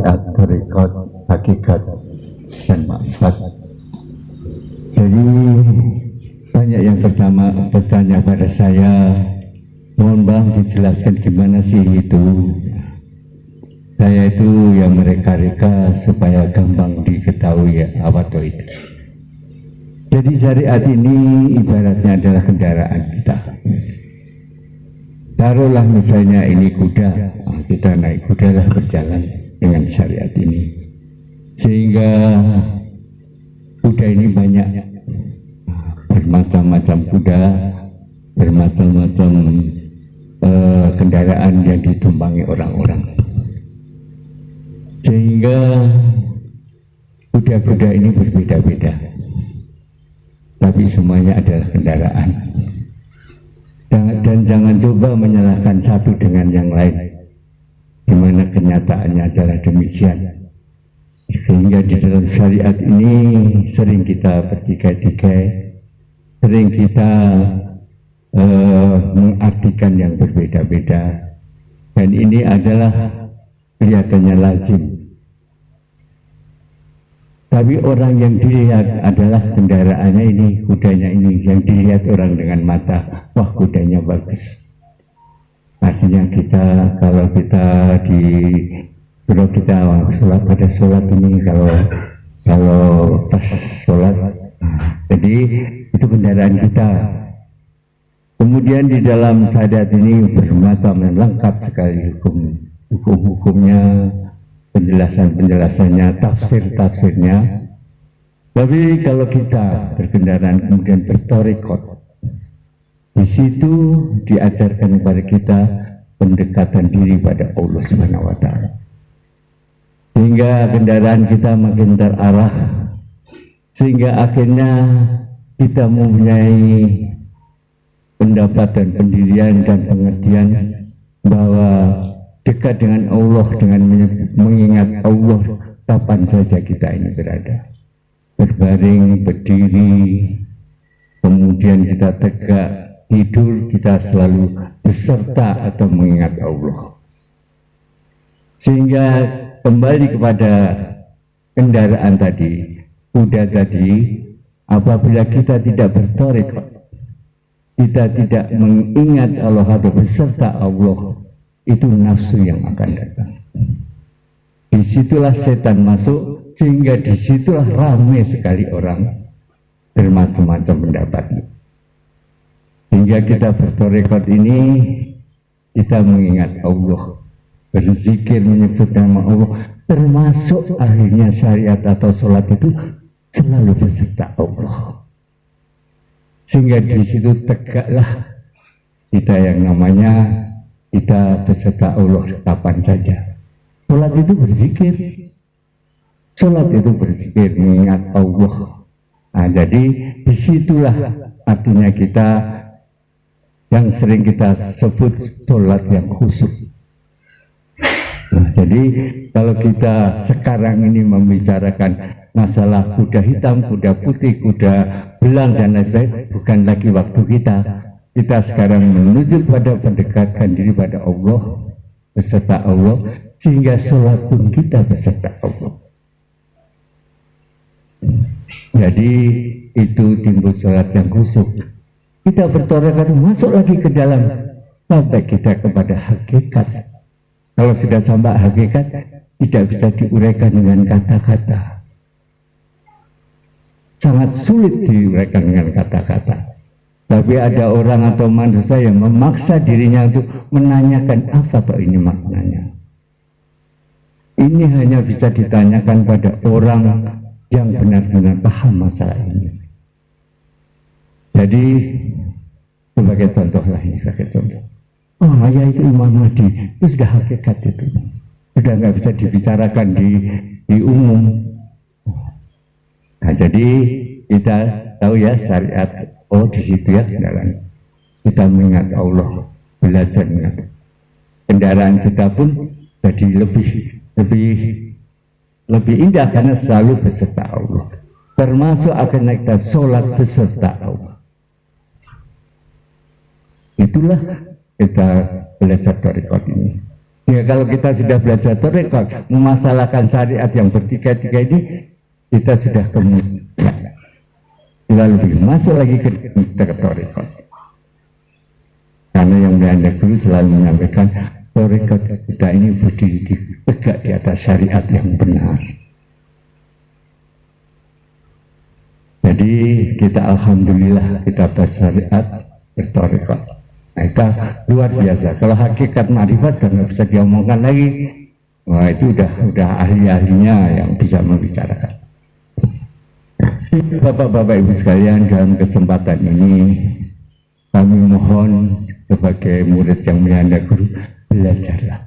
syariat, tarekat, hakikat, dan makrifat. Jadi banyak yang pertama bertanya pada saya, mohon bang dijelaskan gimana sih itu. Saya itu yang mereka-reka supaya gampang diketahui ya, apa itu. Jadi syariat ini ibaratnya adalah kendaraan kita. Taruhlah misalnya ini kuda, kita naik kuda lah berjalan dengan syariat ini. Sehingga kuda ini banyak, bermacam-macam kuda, bermacam-macam kendaraan yang ditumpangi orang-orang. Sehingga kuda-kuda ini berbeda-beda, tapi semuanya adalah kendaraan. Dan jangan coba menyalahkan satu dengan yang lain, di mana kenyataannya adalah demikian. Sehingga di dalam syariat ini sering kita bertikai-tikai, sering kita mengartikan yang berbeda-beda, dan ini adalah kelihatannya lazim. Tapi orang yang dilihat adalah kendaraannya ini, kudanya ini, yang dilihat orang dengan mata, wah kudanya bagus. Artinya kalau kita sholat pada sholat ini, kalau pas sholat, jadi itu kendaraan kita. Kemudian di dalam syahadat ini bermacam lengkap sekali hukum-hukumnya, penjelasannya, tafsirnya. Tapi kalau kita berkendaraan kemudian bertorikot, di situ diajarkan kepada kita pendekatan diri pada Allah Subhanahu wa Ta'ala. Sehingga kendaraan kita makin terarah, sehingga akhirnya kita mempunyai pendapat dan pendirian dan pengertian bahwa dekat dengan Allah, dengan mengingat Allah kapan saja kita ini berada, berbaring, berdiri, kemudian kita tegak, tidur, kita selalu beserta atau mengingat Allah. Sehingga kembali kepada kendaraan tadi, kuda tadi, apabila kita tidak bertorikot, kita tidak mengingat Allah atau beserta Allah, itu nafsu yang akan datang. Disitulah setan masuk, sehingga disitulah ramai sekali orang bermacam-macam pendapat. Sehingga kita bertorekot ini, kita mengingat Allah, berzikir, menyebut nama Allah, termasuk akhirnya syariat atau sholat itu selalu beserta Allah. Sehingga di situ tegaklah kita yang namanya kita beserta Allah kapan saja. Sholat itu berzikir, sholat itu berzikir, mengingat Allah. Nah, jadi disitulah artinya kita yang sering kita sebut sholat yang khusyuk. Nah, jadi kalau kita sekarang ini membicarakan masalah kuda hitam, kuda putih, kuda belang dan lain sebagainya, bukan lagi waktu kita. Kita sekarang menuju pada pendekatan diri pada Allah, beserta Allah, sehingga sholat pun kita beserta Allah. Jadi itu timbul sholat yang khusyuk. Kita bertorekat masuk lagi ke dalam sampai kita kepada hakikat. Kalau sudah sampai hakikat, tidak bisa diuraikan dengan kata-kata. Sangat sulit diuraikan dengan kata-kata. Tapi ada orang atau manusia yang memaksa dirinya untuk menanyakan apa toh ini maknanya. Ini hanya bisa ditanyakan pada orang yang benar-benar paham masalah ini. Jadi sebagai contoh lah ini, sebagai contoh. Oh ya itu Imam Mahdi, itu sudah hakikat itu. Sudah nggak bisa dibicarakan di umum. Nah jadi kita tahu ya syariat. Oh di situ ya kendaraan. Kita mengingat Allah, belajar mengingat. Kendaraan kita pun jadi lebih indah karena selalu beserta Allah. Termasuk akan kita sholat beserta Allah. Itulah kita belajar tarekat ini. Ya kalau kita sudah belajar tarekat, memasalahkan syariat yang bertiga-tiga ini, kita sudah kemudian lalu masuk lagi ke tarekat. Karena yang Anda Guru selalu menyampaikan tarekat kita ini berdiri tegak di atas syariat yang benar. Jadi kita alhamdulillah kita bersyariat bertarekat. Nah, itu luar biasa. Kalau hakikat ma'rifat kan nggak bisa diomongkan lagi. Wah, itu udah ahli-ahlinya yang bisa membicarakan. Bapak-bapak ibu sekalian, dalam kesempatan ini kami mohon sebagai murid yang mulia Anda Guru, belajarlah.